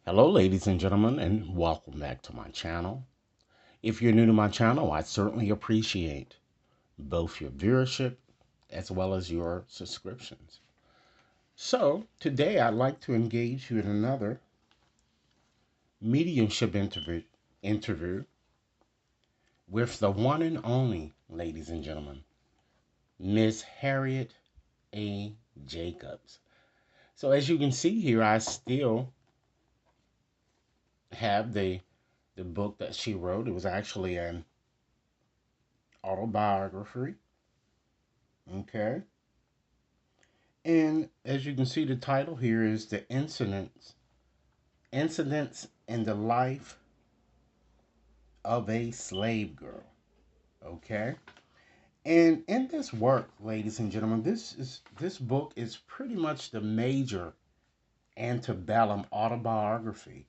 Hello, ladies and gentlemen, and welcome back to my channel. If you're new to my channel, I certainly appreciate both your viewership as well as your subscriptions. So, today I'd like to engage you in another mediumship interview with the one and only, ladies and gentlemen, Miss Harriet A. Jacobs. So, as you can see here, I still have the book that she wrote. It was actually an autobiography. Okay. And as you can see, the title here is the incidents in the life of a slave girl. Okay. And in this work, ladies and gentlemen, this book is pretty much the major antebellum autobiography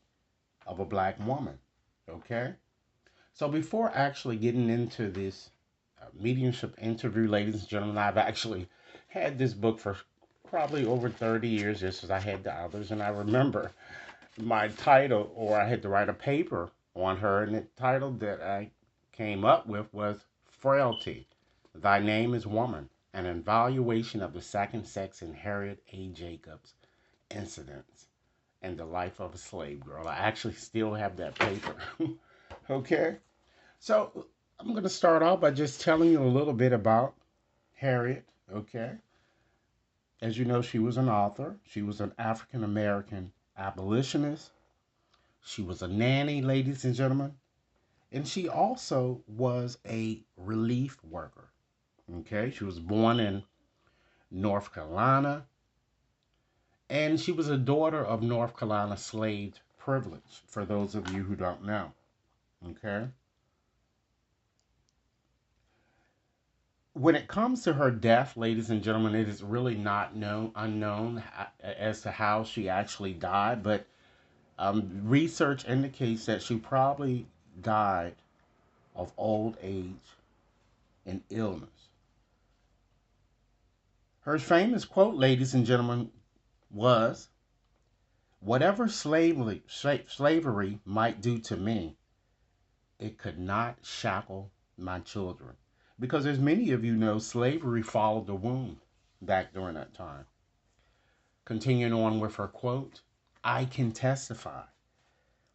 of a black woman. Okay. So before actually getting into this mediumship interview, ladies and gentlemen, I've actually had this book for probably over 30 years, just as I had the others. And I remember my title, or I had to write a paper on her, and the title that I came up with was Frailty, Thy Name is Woman, an evaluation of the second sex in Harriet A. Jacobs' incidents in the life of a slave girl. I actually still have that paper. Okay? So I'm going to start off by just telling you a little bit about Harriet. Okay? As you know, she was an author. She was an African American abolitionist. She was a nanny, ladies and gentlemen. And she also was a relief worker. Okay? She was born in North Carolina. And she was a daughter of North Carolina slave privilege, for those of you who don't know. Okay? When it comes to her death, ladies and gentlemen, it is really not unknown as to how she actually died, but research indicates that she probably died of old age and illness. Her famous quote, ladies and gentlemen, was, "Whatever slavery might do to me, it could not shackle my children." Because as many of you know, slavery followed the womb back during that time. Continuing on with her quote, "I can testify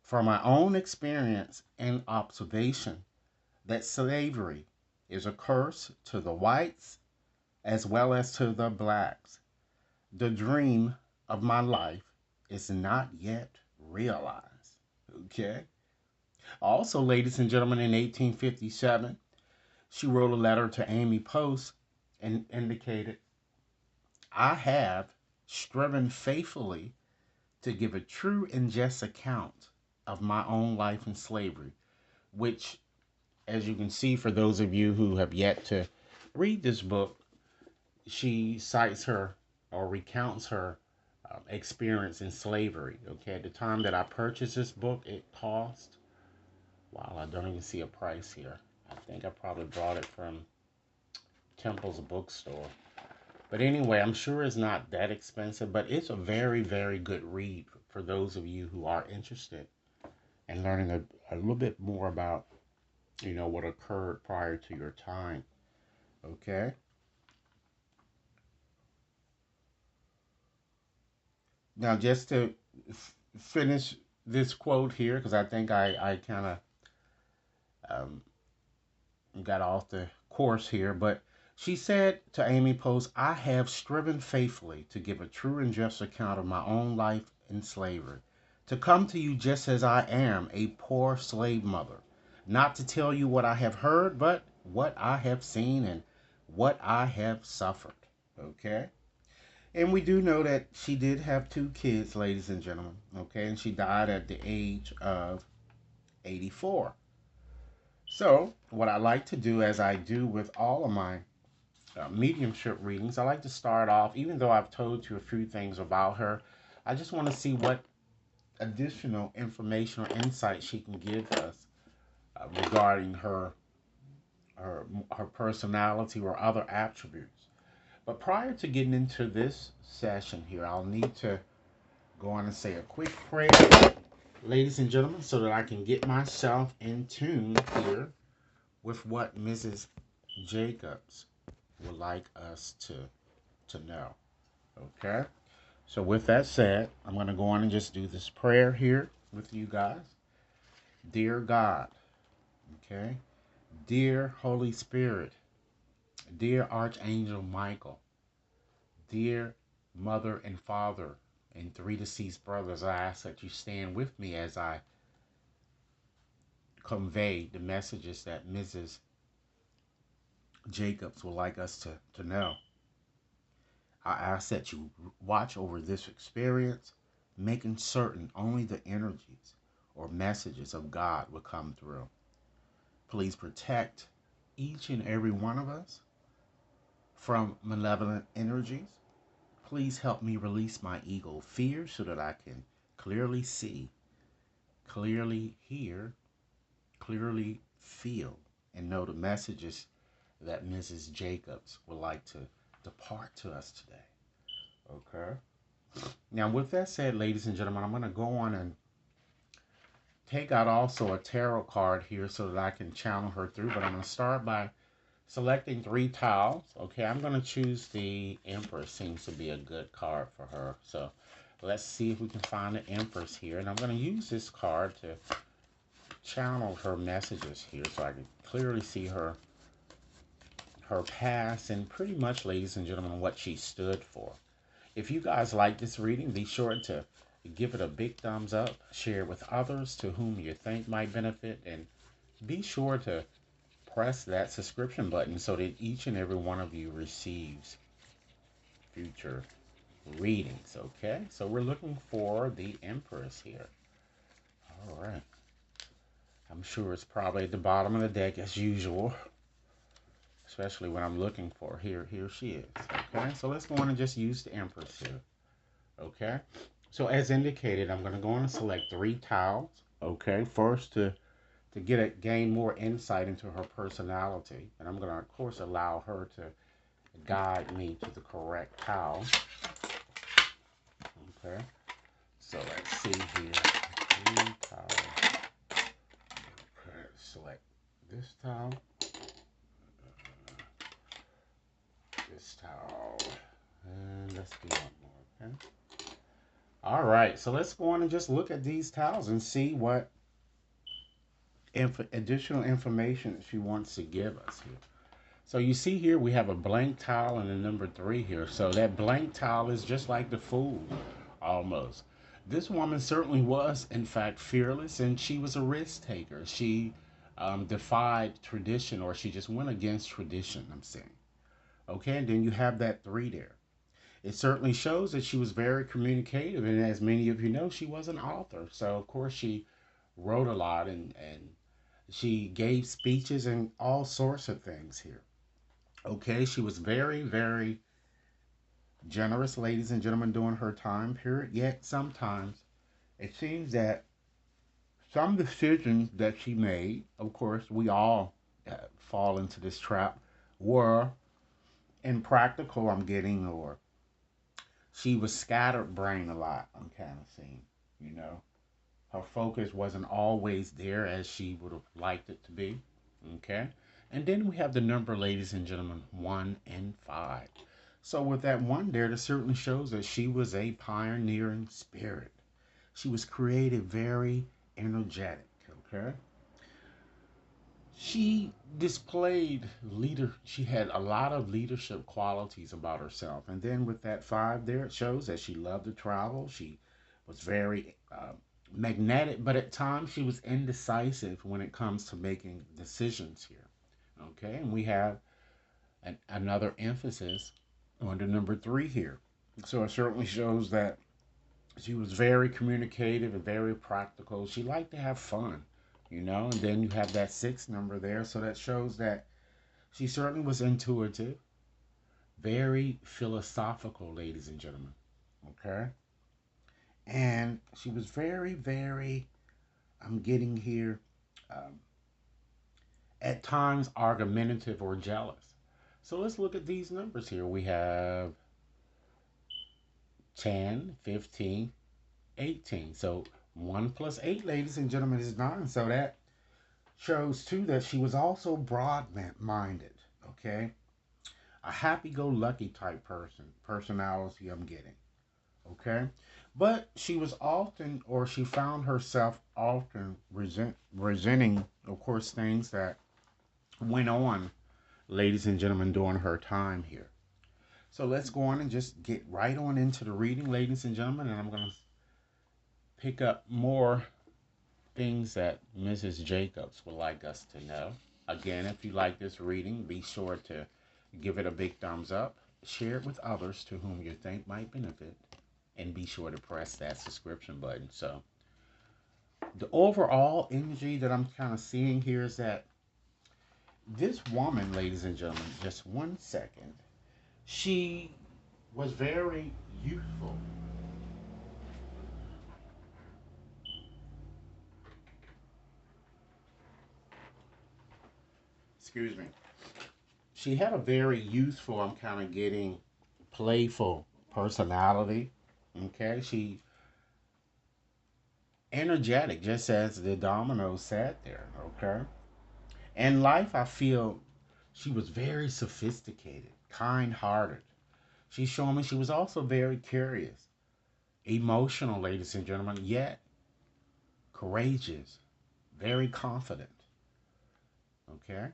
from my own experience and observation that slavery is a curse to the whites as well as to the blacks. The dream of my life is not yet realized." Okay. Also, ladies and gentlemen, in 1857, she wrote a letter to Amy Post and indicated, "I have striven faithfully to give a true and just account of my own life in slavery," which, as you can see, for those of you who have yet to read this book, she cites her or recounts her experience in slavery. Okay, at the time that I purchased this book, it cost, wow, I don't even see a price here. I think I probably bought it from Temple's bookstore. But anyway, I'm sure it's not that expensive, but it's a very, very good read for those of you who are interested in learning a little bit more about, what occurred prior to your time. Okay? Now, just to finish this quote here, because I think I kind of um, got off the course here, but she said to Amy Post, "I have striven faithfully to give a true and just account of my own life in slavery, to come to you just as I am, a poor slave mother, not to tell you what I have heard, but what I have seen and what I have suffered." Okay? And we do know that she did have two kids, ladies and gentlemen. Okay? And she died at the age of 84. So, what I like to do, as I do with all of my mediumship readings, I like to start off, even though I've told you a few things about her, I just want to see what additional information or insight she can give us regarding her personality or other attributes. But prior to getting into this session here, I'll need to go on and say a quick prayer ladies and gentlemen, so that I can get myself in tune here with what Mrs. Jacobs would like us to know. Okay? So with that said, I'm going to go on and just do this prayer here with you guys. Dear God, okay? Dear Holy Spirit, dear Archangel Michael, dear Mother and Father, and three deceased brothers, I ask that you stand with me as I convey the messages that Mrs. Jacobs would like us to know. I ask that you watch over this experience, making certain only the energies or messages of God will come through. Please protect each and every one of us from malevolent energies. Please help me release my ego fear so that I can clearly see, clearly hear, clearly feel, and know the messages that Mrs. Jacobs would like to depart to us today. Okay? Now, with that said, ladies and gentlemen, I'm going to go on and take out also a tarot card here so that I can channel her through. But I'm going to start by selecting 3 tiles. Okay, I'm going to choose the Empress. Seems to be a good card for her. So let's see if we can find the Empress here. And I'm going to use this card to channel her messages here so I can clearly see her past and pretty much, ladies and gentlemen, what she stood for. If you guys like this reading, be sure to give it a big thumbs up, share it with others to whom you think might benefit, and be sure to press that subscription button so that each and every one of you receives future readings. Okay, so we're looking for the Empress here. All right, I'm sure it's probably at the bottom of the deck as usual, especially when I'm looking for her. Here she is. Okay, so let's go on and just use the Empress here. Okay, so as indicated, I'm going to go on and select 3 tiles. Okay, first to gain more insight into her personality, and I'm going to of course allow her to guide me to the correct tile. Okay, so let's see here. 3 tiles. Okay, select this tile, this tile, and let's do one more. Okay. All right, so let's go on and just look at these tiles and see what additional information she wants to give us here. So you see here we have a blank tile and a number 3 here. So that blank tile is just like the Fool, almost. This woman certainly was, in fact, fearless, and she was a risk taker. She defied tradition, or she just went against tradition, I'm saying. Okay, and then you have that 3 there. It certainly shows that she was very communicative, and as many of you know, she was an author. So, of course, she wrote a lot, and she gave speeches and all sorts of things here. Okay, she was very, very generous, ladies and gentlemen, during her time period. Yet sometimes it seems that some decisions that she made, of course, we all fall into this trap, were impractical, I'm getting, or she was scattered brain a lot, I'm kind of seeing, you know. Her focus wasn't always there as she would have liked it to be. Okay. And then we have the number, ladies and gentlemen, 1 and 5. So with that 1 there, this certainly shows that she was a pioneering spirit. She was creative, very energetic. Okay. She displayed leader. She had a lot of leadership qualities about herself. And then with that 5 there, it shows that she loved to travel. She was very magnetic, but at times she was indecisive when it comes to making decisions here. Okay, and we have another emphasis on the number 3 here. So it certainly shows that she was very communicative and very practical. She liked to have fun, you know. And then you have that 6 number there, so that shows that she certainly was intuitive, very philosophical, ladies and gentlemen. Okay, and she was very, very. I'm getting here. Um, at times argumentative or jealous. So let's look at these numbers here. We have 10, 15, 18. So 1 plus 8, ladies and gentlemen, is 9. So that shows too that she was also broad-minded. Okay, a happy-go-lucky type personality. I'm getting. Okay, but she was often, or she found herself often resenting, of course, things that went on, ladies and gentlemen, during her time here. So let's go on and just get right on into the reading, ladies and gentlemen, and I'm going to pick up more things that Mrs. Jacobs would like us to know. Again, if you like this reading, be sure to give it a big thumbs up, share it with others to whom you think might benefit, and be sure to press that subscription button. So, the overall energy that I'm kind of seeing here is that this woman, ladies and gentlemen, just 1 second, she was very youthful. Excuse me. She had a very youthful, I'm kind of getting playful personality. Okay. She energetic, just as the domino sat there. Okay. In life, I feel she was very sophisticated, kind hearted. She's showing me she was also very curious, emotional, ladies and gentlemen, yet courageous, very confident. Okay.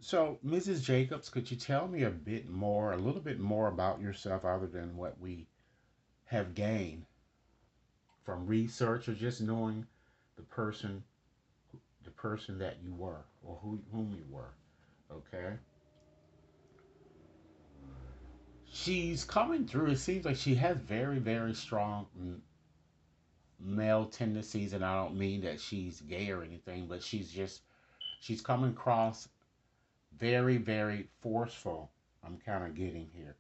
So, Mrs. Jacobs, could you tell me a little bit more about yourself other than what we have gained from research or just knowing the person, the person that you were or whom you were? Okay. She's coming through. It seems like she has very, very strong male tendencies, and I don't mean that she's gay or anything, but she's coming across very, very forceful. I'm kind of getting here.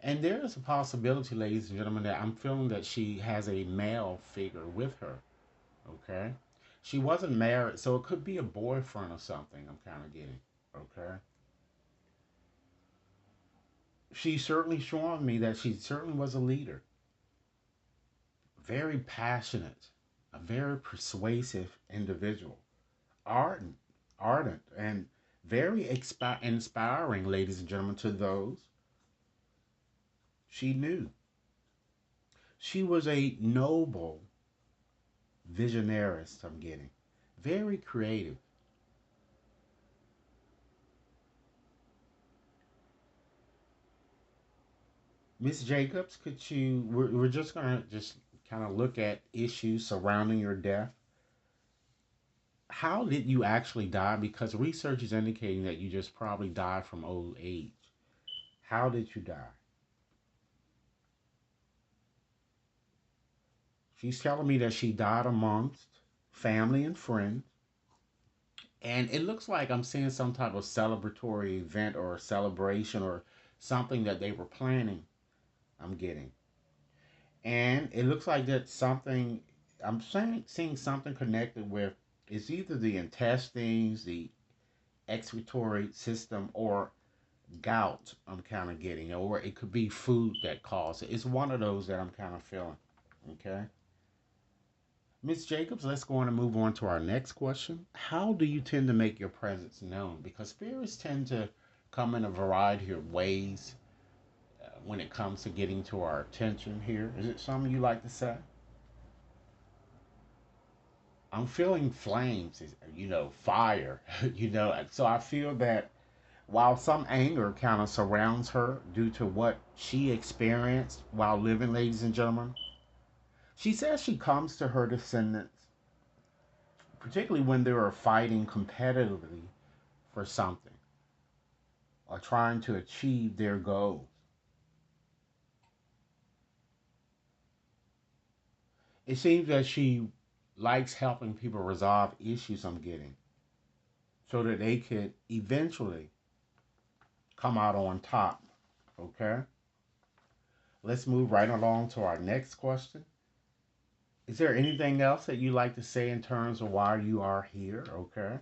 And there is a possibility, ladies and gentlemen, that I'm feeling that she has a male figure with her. Okay. She wasn't married, so it could be a boyfriend or something. I'm kind of getting. Okay. She certainly showing me that she certainly was a leader, very passionate, a very persuasive individual, ardent, ardent, and very inspiring, ladies and gentlemen, to those she knew. She was a noble visionarist, I'm getting. Very creative. Miss Jacobs, we're just going to just kind of look at issues surrounding your death. How did you actually die? Because research is indicating that you just probably died from old age. How did you die? She's telling me that she died amongst family and friends. And it looks like I'm seeing some type of celebratory event or celebration or something that they were planning. I'm getting. And it looks like that something, seeing something connected with, it's either the intestines, the excretory system, or gout, I'm kind of getting. Or it could be food that caused it. It's one of those that I'm kind of feeling. Okay. Miss Jacobs, let's go on and move on to our next question. How do you tend to make your presence known? Because spirits tend to come in a variety of ways when it comes to getting to our attention here. Is it something you like to say? I'm feeling flames, fire, So I feel that while some anger kind of surrounds her due to what she experienced while living, ladies and gentlemen, she says she comes to her descendants, particularly when they are fighting competitively for something or trying to achieve their goals. It seems that she likes helping people resolve issues, I'm getting, so that they could eventually come out on top. Okay? Let's move right along to our next question. Is there anything else that you'd like to say in terms of why you are here? Okay.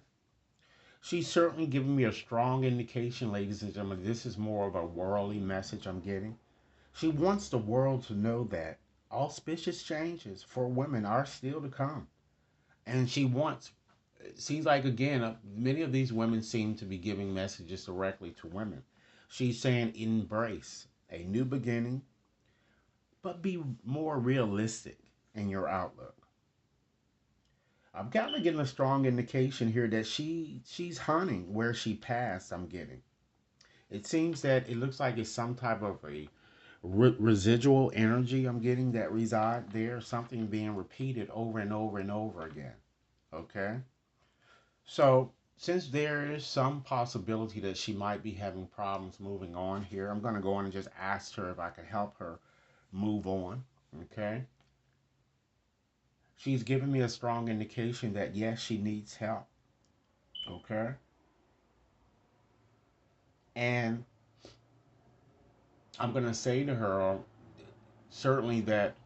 She's certainly giving me a strong indication, ladies and gentlemen. This is more of a worldly message I'm getting. She wants the world to know that auspicious changes for women are still to come. And she wants, it seems like, again, many of these women seem to be giving messages directly to women. She's saying embrace a new beginning, but be more realistic in your outlook. I'm kind of getting a strong indication here that she's hunting where she passed. I'm getting. It seems that it looks like it's some type of a residual energy I'm getting that reside there, something being repeated over and over and over again. Okay? So, since there is some possibility that she might be having problems moving on here, I'm going to go on and just ask her if I can help her move on. Okay? She's giving me a strong indication that yes, she needs help. Okay? And I'm going to say to her, certainly, that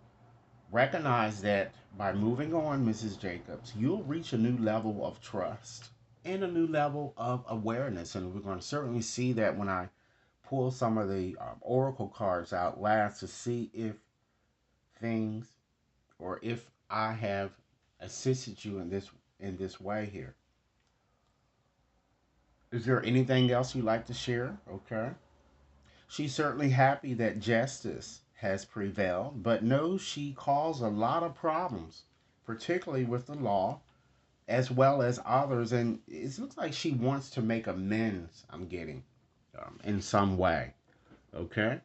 recognize that by moving on, Mrs. Jacobs, you'll reach a new level of trust and a new level of awareness. And we're going to certainly see that when I pull some of the oracle cards out last to see if things or if I have assisted you in this way here. Is there anything else you'd like to share? Okay. She's certainly happy that justice has prevailed, but knows she caused a lot of problems, particularly with the law, as well as others. And it looks like she wants to make amends, I'm getting, in some way. Okay?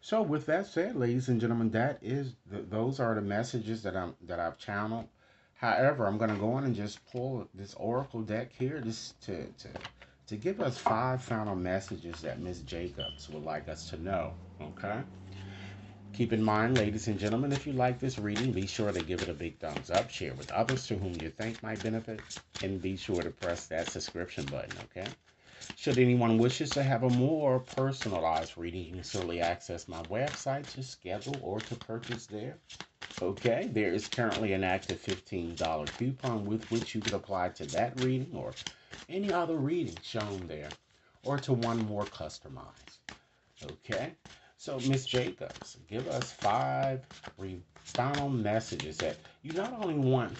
So, with that said, ladies and gentlemen, those are the messages that I've channeled. However, I'm going to go on and just pull this oracle deck here just to give us 5 final messages that Miss Jacobs would like us to know. Okay? Keep in mind, ladies and gentlemen, if you like this reading, be sure to give it a big thumbs up, share with others to whom you think might benefit, and be sure to press that subscription button, okay? Should anyone wishes to have a more personalized reading, you can certainly access my website to schedule or to purchase there. Okay, there is currently an active $15 coupon with which you could apply to that reading or any other reading shown there, or to one more customized. Okay, so Miss Jacobs, give us 5 final messages that you not only want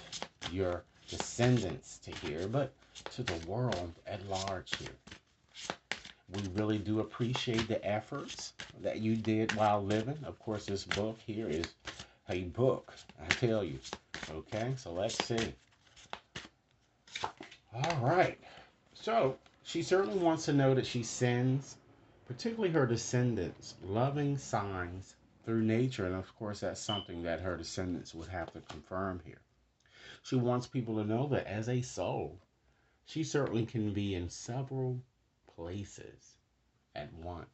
your descendants to hear, but to the world at large here. We really do appreciate the efforts that you did while living. Of course, this book here is a book, I tell you. Okay, so let's see. All right. So, she certainly wants to know that she sends, particularly her descendants, loving signs through nature. And of course, that's something that her descendants would have to confirm here. She wants people to know that as a soul, she certainly can be in several places at once.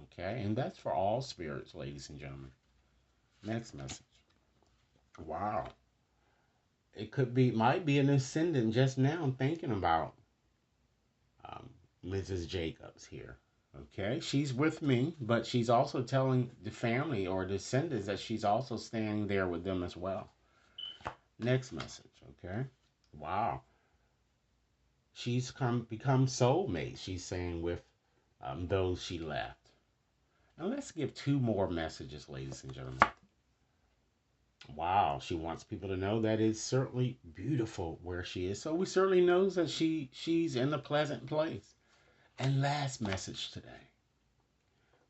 Okay? And that's for all spirits, ladies and gentlemen. Next message. Wow. It might be an ascendant just now thinking about Mrs. Jacobs here. Okay? She's with me, but she's also telling the family or descendants that she's also standing there with them as well. Next message. Okay? Wow. She's become soulmates, she's saying, with those she left. Now let's give 2 more messages, ladies and gentlemen. Wow, she wants people to know that it's certainly beautiful where she is. So we certainly know that she's in a pleasant place. And last message today.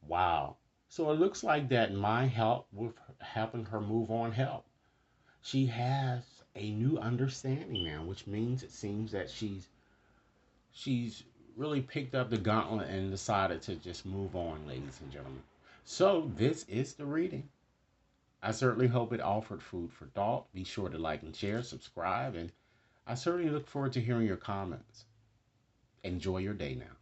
Wow. So it looks like that my help with helping her move on help. She has a new understanding now, which means it seems that she's really picked up the gauntlet and decided to just move on, ladies and gentlemen. So this is the reading. I certainly hope it offered food for thought. Be sure to like and share, subscribe, and I certainly look forward to hearing your comments. Enjoy your day now.